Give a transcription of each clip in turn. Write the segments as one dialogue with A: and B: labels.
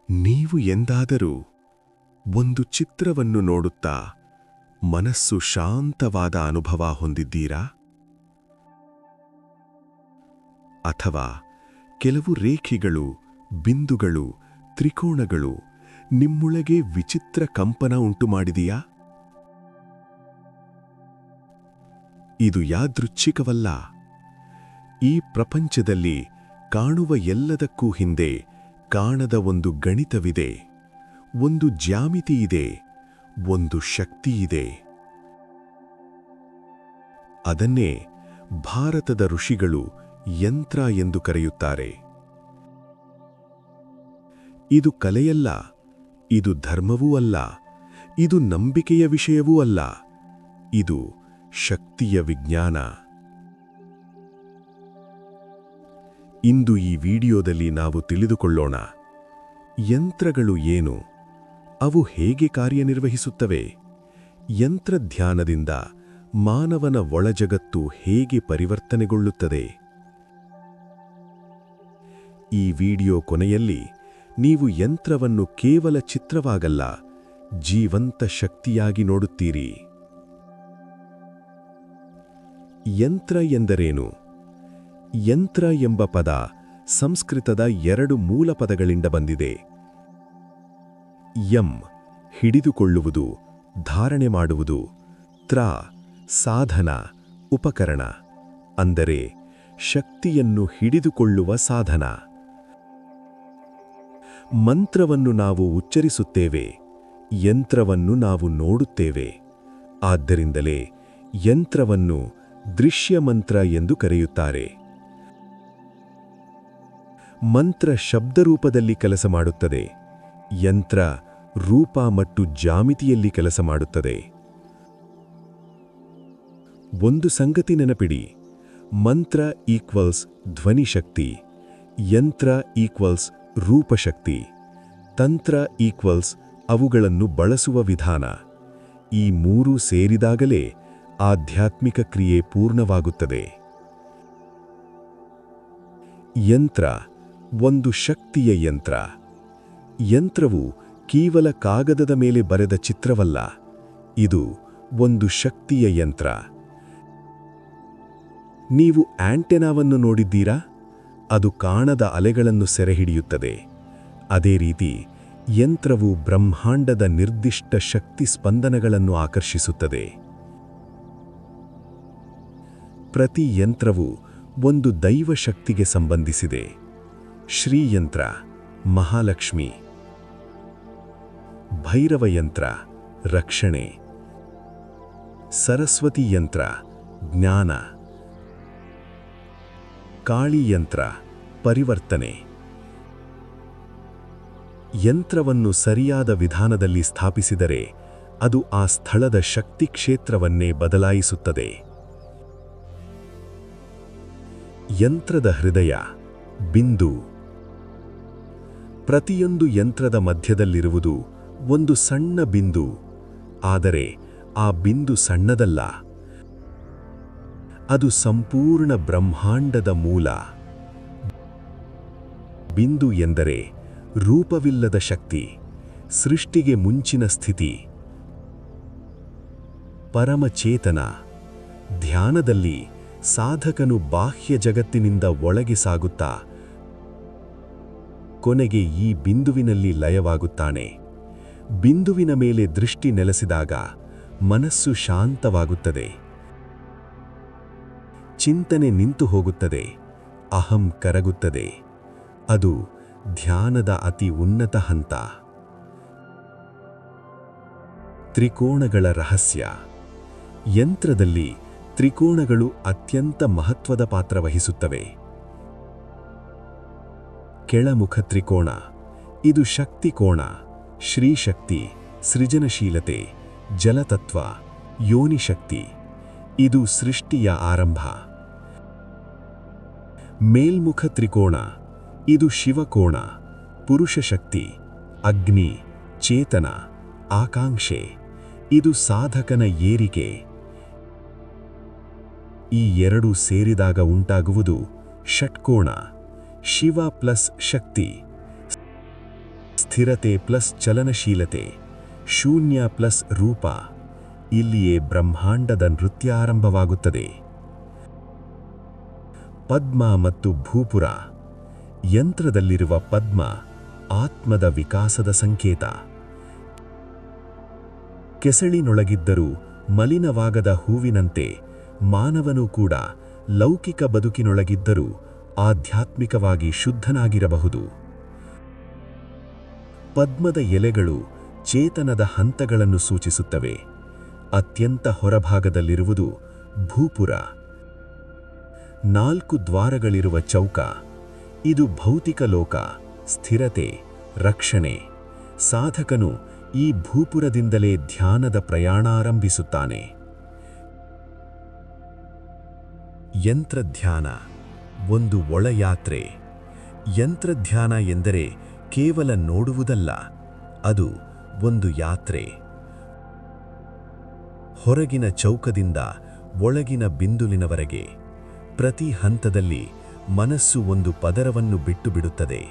A: ನೀವು ಎಂದಾದರೂ ಒಂದು ಚಿತ್ರವನ್ನು ನೋಡುತ್ತಾ ಮನಸ್ಸು ಶಾಂತವಾದ ಅನುಭವ ಹೊಂದಿದ್ದೀರಾ? ಅಥವಾ ಕೆಲವು ರೇಖೆಗಳು, ಬಿಂದುಗಳು, ತ್ರಿಕೋಣಗಳು ನಿಮ್ಮೊಳಗೆ ವಿಚಿತ್ರ ಕಂಪನ ಉಂಟುಮಾಡಿದೆಯಾ? ಇದು ಯಾದೃಚ್ಛಿಕವಲ್ಲ. ಈ ಪ್ರಪಂಚದಲ್ಲಿ ಕಾಣುವ ಎಲ್ಲದಕ್ಕೂ ಹಿಂದೆ ಕಾಣದ ಒಂದು ಗಣಿತವಿದೆ, ಒಂದು ಜ್ಯಾಮಿತಿಯಿದೆ, ಒಂದು ಶಕ್ತಿಯಿದೆ. ಅದನ್ನೇ ಭಾರತದ ಋಷಿಗಳು ಯಂತ್ರ ಎಂದು ಕರೆಯುತ್ತಾರೆ. ಇದು ಕಲೆಯಲ್ಲ, ಇದು ಧರ್ಮವೂ ಅಲ್ಲ, ಇದು ನಂಬಿಕೆಯ ವಿಷಯವೂ ಅಲ್ಲ, ಇದು ಶಕ್ತಿಯ ವಿಜ್ಞಾನ. ಇಂದು ಈ ವಿಡಿಯೋದಲ್ಲಿ ನಾವು ತಿಳಿದುಕೊಳ್ಳೋಣ, ಯಂತ್ರಗಳು ಏನು, ಅವು ಹೇಗೆ ಕಾರ್ಯನಿರ್ವಹಿಸುತ್ತವೆ, ಯಂತ್ರಧ್ಯಾನದಿಂದ ಮಾನವನ ಒಳಜಗತ್ತು ಹೇಗೆ ಪರಿವರ್ತನೆಗೊಳ್ಳುತ್ತದೆ. ಈ ವಿಡಿಯೋ ಕೊನೆಯಲ್ಲಿ ನೀವು ಯಂತ್ರವನ್ನು ಕೇವಲ ಚಿತ್ರವಾಗಲ್ಲ, ಜೀವಂತ ಶಕ್ತಿಯಾಗಿ ನೋಡುತ್ತೀರಿ. ಯಂತ್ರ ಎಂದರೇನು? ಯಂತ್ರ ಎಂಬ ಪದ ಸಂಸ್ಕೃತದ ಎರಡು ಮೂಲ ಪದಗಳಿಂದ ಬಂದಿದೆ. ಯಂ ಹಿಡಿದುಕೊಳ್ಳುವುದು, ಧಾರಣೆ ಮಾಡುವುದು, ತ್ರ ಸಾಧನ, ಉಪಕರಣ, ಅಂದರೆ ಶಕ್ತಿಯನ್ನು ಹಿಡಿದುಕೊಳ್ಳುವ ಸಾಧನ. ಮಂತ್ರವನ್ನು ನಾವು ಉಚ್ಚರಿಸುತ್ತೇವೆ, ಯಂತ್ರವನ್ನು ನಾವು ನೋಡುತ್ತೇವೆ. ಆದ್ದರಿಂದಲೇ ಯಂತ್ರವನ್ನು ದೃಶ್ಯಮಂತ್ರ ಎಂದು ಕರೆಯುತ್ತಾರೆ. ಮಂತ್ರ ಶಬ್ದರೂಪದಲ್ಲಿ ಕೆಲಸ ಮಾಡುತ್ತದೆ, ಯಂತ್ರ ರೂಪ ಮತ್ತು ಜಾಮಿತಿಯಲ್ಲಿ ಕೆಲಸ ಮಾಡುತ್ತದೆ. ಒಂದು ಸಂಗತಿ ನೆನಪಿಡಿ, ಮಂತ್ರ ಈಕ್ವಲ್ಸ್ ಧ್ವನಿಶಕ್ತಿ, ಯಂತ್ರ ಈಕ್ವಲ್ಸ್ ರೂಪಶಕ್ತಿ, ತಂತ್ರ ಈಕ್ವಲ್ಸ್ ಅವುಗಳನ್ನು ಬಳಸುವ ವಿಧಾನ. ಈ ಮೂರೂ ಸೇರಿದಾಗಲೇ ಆಧ್ಯಾತ್ಮಿಕ ಕ್ರಿಯೆ ಪೂರ್ಣವಾಗುತ್ತದೆ. ಯಂತ್ರ ಒಂದು ಶಕ್ತಿಯ ಯಂತ್ರ. ಯಂತ್ರವು ಕೇವಲ ಕಾಗದದ ಮೇಲೆ ಬರೆದ ಚಿತ್ರವಲ್ಲ, ಇದು ಒಂದು ಶಕ್ತಿಯ ಯಂತ್ರ. ನೀವು ಆಂಟೆನಾವನ್ನು ನೋಡಿದ್ದೀರಾ? ಅದು ಕಾಣದ ಅಲೆಗಳನ್ನು ಸೆರೆಹಿಡಿಯುತ್ತದೆ. ಅದೇ ರೀತಿ ಯಂತ್ರವು ಬ್ರಹ್ಮಾಂಡದ ನಿರ್ದಿಷ್ಟ ಶಕ್ತಿ ಸ್ಪಂದನಗಳನ್ನು ಆಕರ್ಷಿಸುತ್ತದೆ. ಪ್ರತಿ ಯಂತ್ರವು ಒಂದು ದೈವ ಶಕ್ತಿಗೆ ಸಂಬಂಧಿಸಿದೆ. ಶ್ರೀಯಂತ್ರ ಮಹಾಲಕ್ಷ್ಮಿ, ಭೈರವ ಯಂತ್ರ ರಕ್ಷಣೆ, ಸರಸ್ವತಿ ಯಂತ್ರ ಜ್ಞಾನ, ಕಾಳಿ ಯಂತ್ರ ಪರಿವರ್ತನೆ. ಯಂತ್ರವನ್ನು ಸರಿಯಾದ ವಿಧಾನದಲ್ಲಿ ಸ್ಥಾಪಿಸಿದರೆ ಅದು ಆ ಸ್ಥಳದ ಶಕ್ತಿ ಕ್ಷೇತ್ರವನ್ನೇ ಬದಲಾಯಿಸುತ್ತದೆ. ಯಂತ್ರದ ಹೃದಯ ಬಿಂದು. ಪ್ರತಿಯೊಂದು ಯಂತ್ರದ ಮಧ್ಯದಲ್ಲಿರುವುದು ಒಂದು ಸಣ್ಣ ಬಿಂದು, ಆದರೆ ಆ ಬಿಂದು ಸಣ್ಣದಲ್ಲ, ಅದು ಸಂಪೂರ್ಣ ಬ್ರಹ್ಮಾಂಡದ ಮೂಲ. ಬಿಂದು ಎಂದರೆ ರೂಪವಿಲ್ಲದ ಶಕ್ತಿ, ಸೃಷ್ಟಿಗೆ ಮುಂಚಿನ ಸ್ಥಿತಿ, ಪರಮಚೇತನ. ಧ್ಯಾನದಲ್ಲಿ ಸಾಧಕನು ಬಾಹ್ಯ ಜಗತ್ತಿನಿಂದ ಒಳಗೆ ಸಾಗುತ್ತಾ ಕೊನೆಗೆ ಈ ಬಿಂದುವಿನಲ್ಲಿ ಲಯವಾಗುತ್ತಾನೆ. ಬಿಂದುವಿನ ಮೇಲೆ ದೃಷ್ಟಿ ನೆಲೆಸಿದಾಗ ಮನಸ್ಸು ಶಾಂತವಾಗುತ್ತದೆ, ಚಿಂತನೆ ನಿಂತು ಹೋಗುತ್ತದೆ, ಅಹಂ ಕರಗುತ್ತದೆ. ಅದು ಧ್ಯಾನದ ಅತಿ ಉನ್ನತ ಹಂತ. ತ್ರಿಕೋಣಗಳ ರಹಸ್ಯ. ಯಂತ್ರದಲ್ಲಿ ತ್ರಿಕೋಣಗಳು ಅತ್ಯಂತ ಮಹತ್ವದ ಪಾತ್ರ ವಹಿಸುತ್ತವೆ. ಕೆಳಮುಖ ತ್ರಿಕೋಣ, ಇದು ಶಕ್ತಿ ಕೋಣ, ಶ್ರೀಶಕ್ತಿ, ಸೃಜನಶೀಲತೆ, ಜಲತತ್ವ, ಯೋನಿಶಕ್ತಿ. ಇದು ಸೃಷ್ಟಿಯ ಆರಂಭ. ಮೇಲ್ಮುಖ ತ್ರಿಕೋಣ, ಇದು ಶಿವಕೋಣ, ಪುರುಷ ಶಕ್ತಿ, ಅಗ್ನಿ, ಚೇತನ, ಆಕಾಂಕ್ಷೆ. ಇದು ಸಾಧಕನ ಏರಿಕೆ. ಈ ಎರಡೂ ಸೇರಿದಾಗ ಉಂಟಾಗುವುದು ಷಟ್ಕೋಣ, ಶಿವ ಪ್ಲಸ್ ಶಕ್ತಿ. ಸ್ಥಿರತೆ ಪ್ಲಸ್ ಚಲನಶೀಲತೆ, ಶೂನ್ಯ ಪ್ಲಸ್ ರೂಪ. ಇಲ್ಲಿಯೇ ಬ್ರಹ್ಮಾಂಡದ ನೃತ್ಯ ಆರಂಭವಾಗುತ್ತದೆ. ಪದ್ಮ ಮತ್ತು ಭೂಪುರ. ಯಂತ್ರದಲ್ಲಿರುವ ಪದ್ಮ ಆತ್ಮದ ವಿಕಾಸದ ಸಂಕೇತ. ಕೆಸಳಿನೊಳಗಿದ್ದರೂ ಮಲಿನವಾಗದ ಹೂವಿನಂತೆ ಮಾನವನೂ ಕೂಡ ಲೌಕಿಕ ಬದುಕಿನೊಳಗಿದ್ದರೂ ಆಧ್ಯಾತ್ಮಿಕವಾಗಿ ಶುದ್ಧನಾಗಿರಬಹುದು. ಪದ್ಮದ ಎಲೆಗಳು ಚೇತನದ ಹಂತಗಳನ್ನು ಸೂಚಿಸುತ್ತವೆ. ಅತ್ಯಂತ ಹೊರಭಾಗದಲ್ಲಿರುವುದು ಭೂಪುರ, 4 ದ್ವಾರಗಳಿರುವ ಚೌಕ. ಇದು ಭೌತಿಕ ಲೋಕ, ಸ್ಥಿರತೆ, ರಕ್ಷಣೆ. ಸಾಧಕನು ಈ ಭೂಪುರದಿಂದಲೇ ಧ್ಯಾನದ ಪ್ರಯಾಣ ಆರಂಭಿಸುತ್ತಾನೆ. ಯಂತ್ರಧ್ಯಾನ ಒಂದು ಒಳಯಾತ್ರೆ. ಯಂತ್ರಧ್ಯಾನ ಎಂದರೆ ಕೇವಲ ನೋಡುವುದಲ್ಲ, ಅದು ಒಂದು ಯಾತ್ರೆ. ಹೊರಗಿನ ಚೌಕದಿಂದ ಒಳಗಿನ ಬಿಂದುಲಿನವರೆಗೆ ಪ್ರತಿ ಹಂತದಲ್ಲಿ ಮನಸ್ಸು ಒಂದು ಪದರವನ್ನು ಬಿಟ್ಟು ಬಿಡುತ್ತದೆ.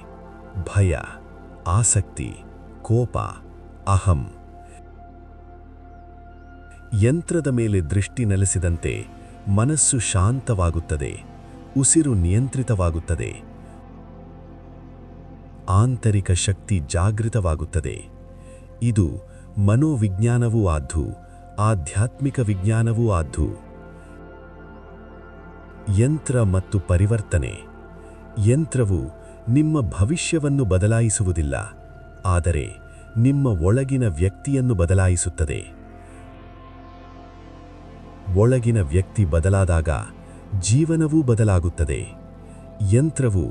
A: ಭಯ, ಆಸಕ್ತಿ, ಕೋಪ, ಅಹಂ. ಯಂತ್ರದ ಮೇಲೆ ದೃಷ್ಟಿ ನೆಲೆಸಿದಂತೆ ಮನಸ್ಸು ಶಾಂತವಾಗುತ್ತದೆ, ಉಸಿರು ನಿಯಂತ್ರಿತವಾಗುತ್ತದೆ, ಆಂತರಿಕ ಶಕ್ತಿ ಜಾಗೃತವಾಗುತ್ತದೆ. ಇದು ಮನೋವಿಜ್ಞಾನವೂ ಆದ್ದು, ಆಧ್ಯಾತ್ಮಿಕ ವಿಜ್ಞಾನವೂ ಆದ್ದು. ಯಂತ್ರ ಮತ್ತು ಪರಿವರ್ತನೆ. ಯಂತ್ರವು ನಿಮ್ಮ ಭವಿಷ್ಯವನ್ನು ಬದಲಾಯಿಸುವುದಿಲ್ಲ, ಆದರೆ ನಿಮ್ಮ ಒಳಗಿನ ವ್ಯಕ್ತಿಯನ್ನು ಬದಲಾಯಿಸುತ್ತದೆ. ಒಳಗಿನ ವ್ಯಕ್ತಿ ಬದಲಾದಾಗ ಜೀವನವೂ ಬದಲಾಗುತ್ತದೆ. ಯಂತ್ರವು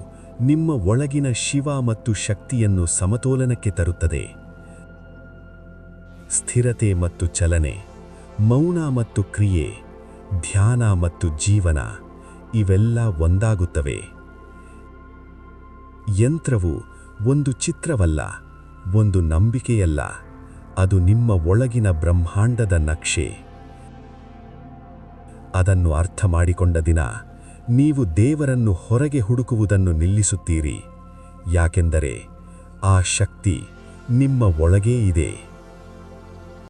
A: ನಿಮ್ಮ ಒಳಗಿನ ಶಿವ ಮತ್ತು ಶಕ್ತಿಯನ್ನು ಸಮತೋಲನಕ್ಕೆ ತರುತ್ತದೆ. ಸ್ಥಿರತೆ ಮತ್ತು ಚಲನೆ, ಮೌನ ಮತ್ತು ಕ್ರಿಯೆ, ಧ್ಯಾನ ಮತ್ತು ಜೀವನ ಇವೆಲ್ಲ ಒಂದಾಗುತ್ತವೆ. ಯಂತ್ರವು ಒಂದು ಚಿತ್ರವಲ್ಲ, ಒಂದು ನಂಬಿಕೆಯಲ್ಲ, ಅದು ನಿಮ್ಮ ಒಳಗಿನ ಬ್ರಹ್ಮಾಂಡದ ನಕ್ಷೆ. ಅದನ್ನು ಅರ್ಥ ಮಾಡಿಕೊಂಡ ದಿನ ನೀವು ದೇವರನ್ನು ಹೊರಗೆ ಹುಡುಕುವುದನ್ನು ನಿಲ್ಲಿಸುತ್ತೀರಿ, ಯಾಕೆಂದರೆ ಆ ಶಕ್ತಿ ನಿಮ್ಮ ಒಳಗೇ ಇದೆ.